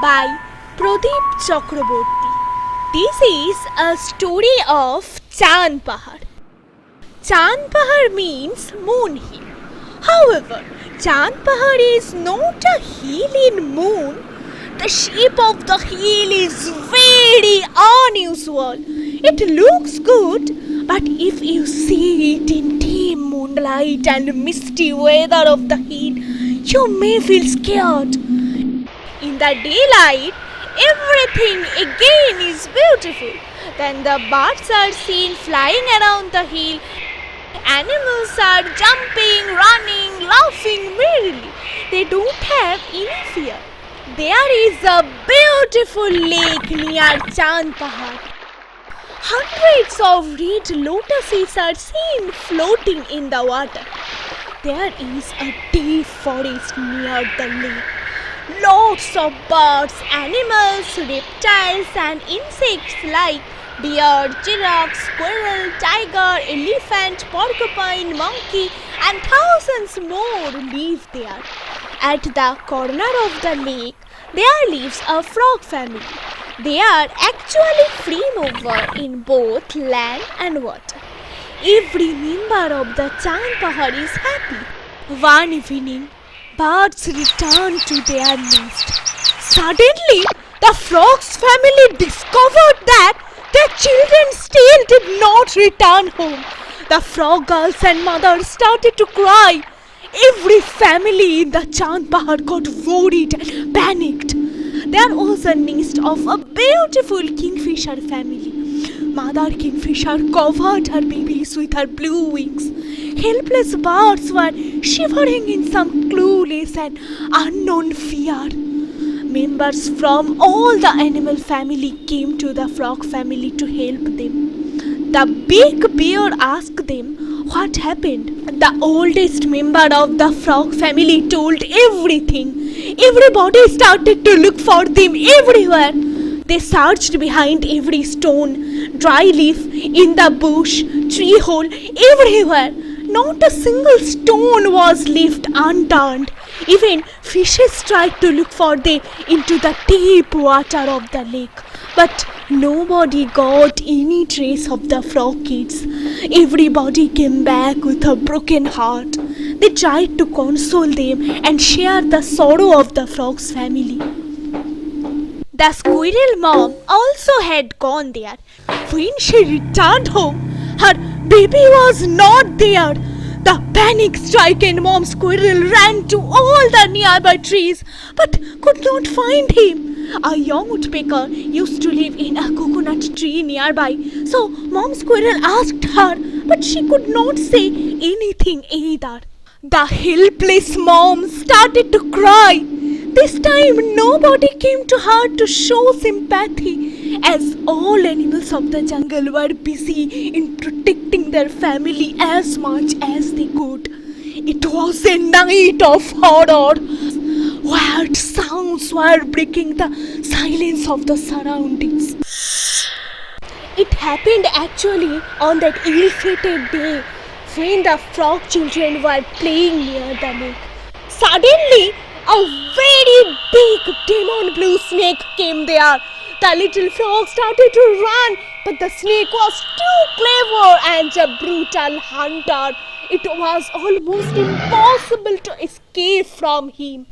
by Pradip Chakraborty. This is a story of Chandpahari. Chandpahari means moon hill. However, Chandpahari is not a hill in moon. The shape of the hill is very unusual. It looks good, but if you see it in dim moonlight and misty weather of the hill, you may feel scared. In the daylight, everything again is beautiful. Then the birds are seen flying around the hill. Animals are jumping, running, laughing merrily. They don't have any fear. There is a beautiful lake near Chandpahari. Hundreds of red lotuses are seen floating in the water. There is a deep forest near the lake. Lots of birds, animals, reptiles and insects like deer, giraffe, squirrel, tiger, elephant, porcupine, monkey and thousands more live there. At the corner of the lake, there lives a frog family. They are actually free mover in both land and water. Every member of the Chandpahari is happy. One evening, birds return to their nest. Suddenly, the frog's family discovered that their children still did not return home. The frog girls and mothers started to cry. Every family in the Chandpahari got worried and panicked. There was a nest of a beautiful kingfisher family. Mother kingfisher covered her babies with her blue wings. Helpless birds were shivering in some clueless and unknown fear. Members from all the animal family came to the frog family to help them. The big bear asked them what happened. The oldest member of the frog family told everything. Everybody started to look for them everywhere. They searched behind every stone, dry leaf, in the bush, tree hole, everywhere. Not a single stone was left unturned. Even fishes tried to look for them into the deep water of the lake. But nobody got any trace of the frog kids. Everybody came back with a broken heart. They tried to console them and share the sorrow of the frog's family. The squirrel mom also had gone there. When she returned home, her baby was not there. The panic-stricken mom squirrel ran to all the nearby trees but could not find him. A young woodpecker used to live in a coconut tree nearby, so mom squirrel asked her, but she could not say anything either. The helpless mom started to cry. This time nobody came to her to show sympathy, as all animals of the jungle were busy in protecting their family as much as they could. It was a night of horror. Weird sounds were breaking the silence of the surroundings. It happened actually on that ill-fated day when the frog children were playing near the lake. Suddenly, a very big demon blue snake came there. The little frog started to run, but the snake was too clever and a brutal hunter. It was almost impossible to escape from him.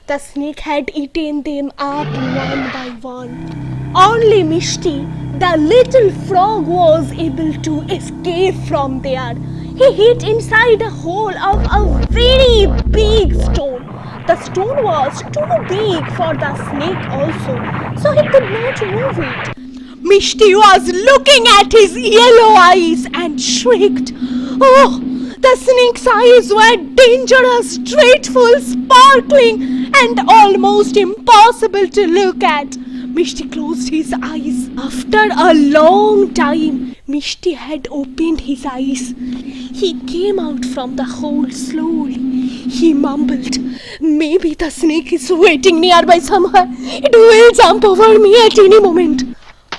The snake had eaten them up one by one. Only Misti, the little frog, was able to escape from there. He hid inside a hole of a very big stone. The stone was too big for the snake also, so he could not move it. Misti was looking at his yellow eyes and shrieked. Oh, the snake's eyes were dangerous, dreadful, sparkling and almost impossible to look at. Misti closed his eyes. After a long time, Misti had opened his eyes. He came out from the hole slowly. He mumbled, maybe the snake is waiting nearby somewhere. It will jump over me at any moment.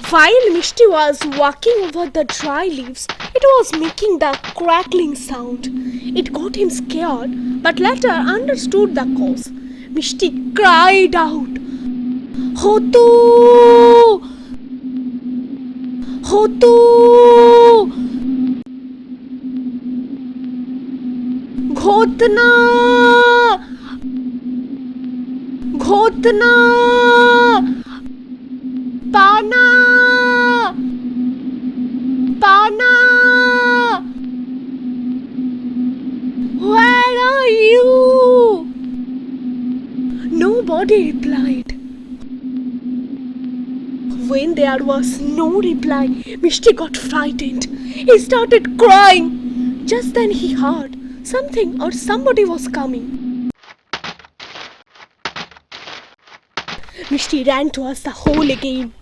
While Misti was walking over the dry leaves, it was making the crackling sound. It got him scared, but later understood the cause. Misti cried out, Hotu! Hotu! Ghotna! Ghotna! Pana! Pana! Where are you? Nobody replied. When there was no reply, Misti got frightened. He started crying. Just then he heard something or somebody was coming. Misti ran towards the hole again.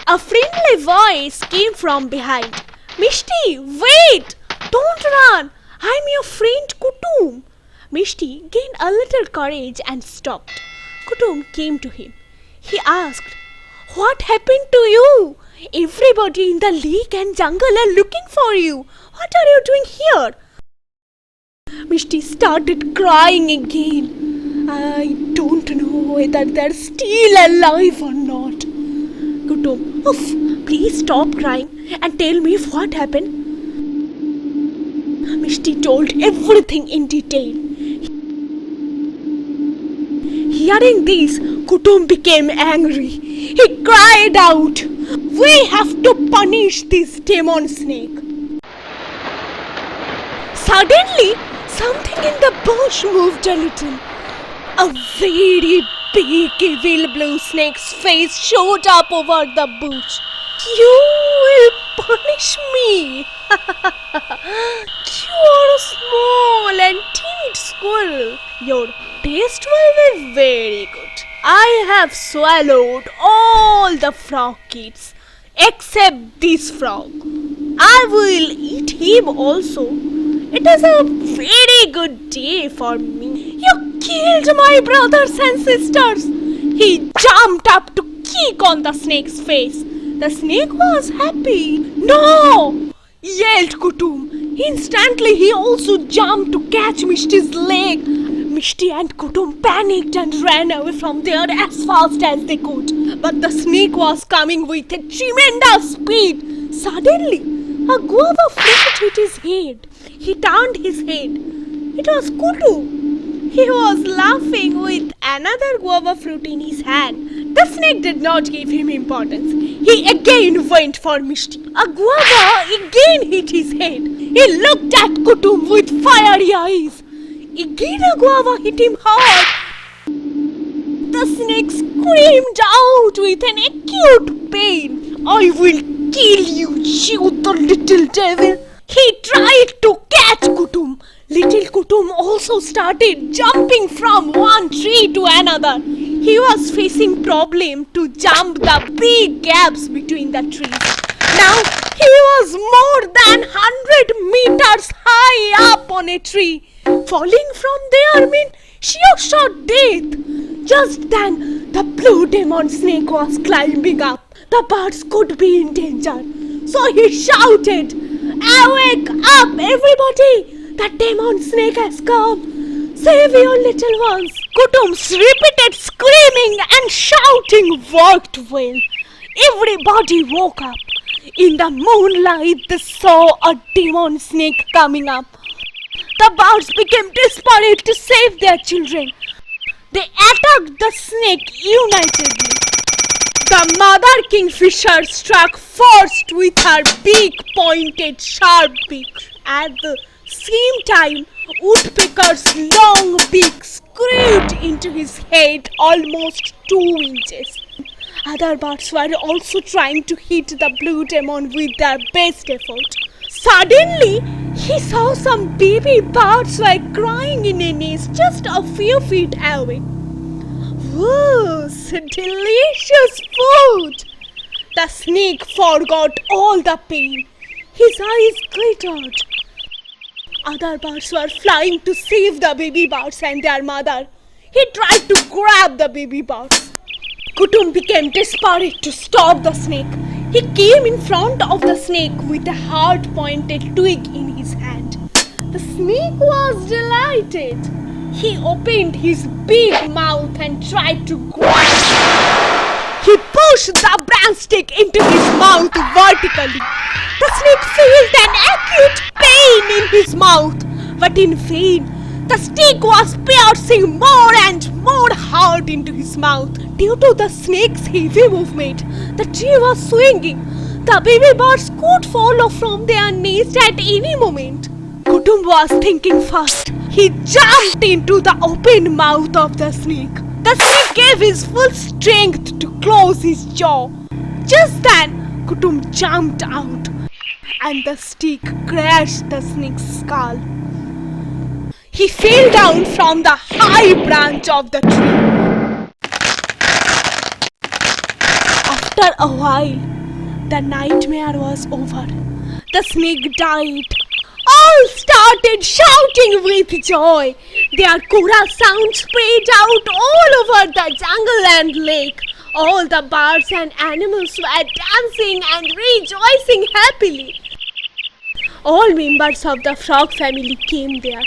A friendly voice came from behind. Misti, wait! Don't run! I'm your friend Kutum. Misti gained a little courage and stopped. Kutum came to him. He asked, What happened to you? Everybody in the lake and jungle are looking for you. What are you doing here? Misti started crying again. I don't know whether they're still alive or not. Kutum, please stop crying and tell me what happened. Misti told everything in detail. Hearing this, Kutum became angry. He cried out, We have to punish this demon snake. Suddenly, something in the bush moved a little. A very big evil blue snake's face showed up over the bush. You will punish me. You are a small and timid squirrel. Your taste will be very good. I have swallowed all the frog kids except this frog. I will eat him also. It is a very good day for me. You killed my brothers and sisters. He jumped up to kick on the snake's face. The snake was happy. No! Yelled Kutum. Instantly he also jumped to catch Misti's leg. Misti and Kutum panicked and ran away from there as fast as they could. But the snake was coming with a tremendous speed. Suddenly, a guava fruit hit his head. He turned his head. It was Kutum. He was laughing with another guava fruit in his hand. The snake did not give him importance. He again went for Misti. A guava again hit his head. He looked at Kutum with fiery eyes. Again a guava hit him hard. The snake screamed out with an acute pain. I will kill you, you the little devil. He tried to catch Kutum. Little Kutum also started jumping from one tree to another. He was facing problem to jump the big gaps between the trees. Now he was more than 100 meters high up on a tree. Falling from there meant sheer shot death. Just then the blue demon snake was climbing up. The birds could be in danger. So he shouted, Awake up everybody! The demon snake has come. Save your little ones. Kutum's repeated screaming and shouting worked well. Everybody woke up. In the moonlight, they saw a demon snake coming up. The birds became desperate to save their children. They attacked the snake unitedly. The mother kingfisher struck first with her big pointed sharp beak. At the same time, woodpecker's long beak scraped into his head almost 2 inches. Other birds were also trying to hit the blue demon with their best effort. Suddenly, he saw some baby birds were crying in a nest just a few feet away. Whoa, delicious food! The snake forgot all the pain. His eyes glittered. Other birds were flying to save the baby birds and their mother. He tried to grab the baby birds. Kutum became desperate to stop the snake. He came in front of the snake with a hard-pointed twig in his hand. The snake was delighted. He opened his big mouth and tried to grab. He pushed the branch stick into his mouth vertically. The snake felt an acute pain in his mouth, but in vain. The stick was piercing more and more hard into his mouth. Due to the snake's heavy movement, the tree was swinging. The baby birds could fall off from their nest at any moment. Kutum was thinking fast. He jumped into the open mouth of the snake. The snake gave his full strength to close his jaw. Just then, Kutum jumped out, and the stick crashed the snake's skull. He fell down from the high branch of the tree. After a while, the nightmare was over. The snake died. All started shouting with joy. Their chorus sound spread out all over the jungle and lake. All the birds and animals were dancing and rejoicing happily. All members of the frog family came there.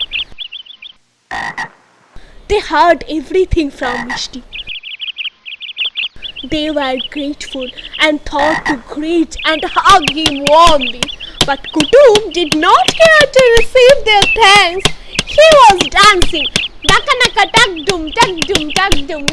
They heard everything from Misti. They were grateful and thought to greet and hug him warmly. But Kutum did not care to receive their thanks. He was dancing. Daka naka tak dum tak dum tak dum.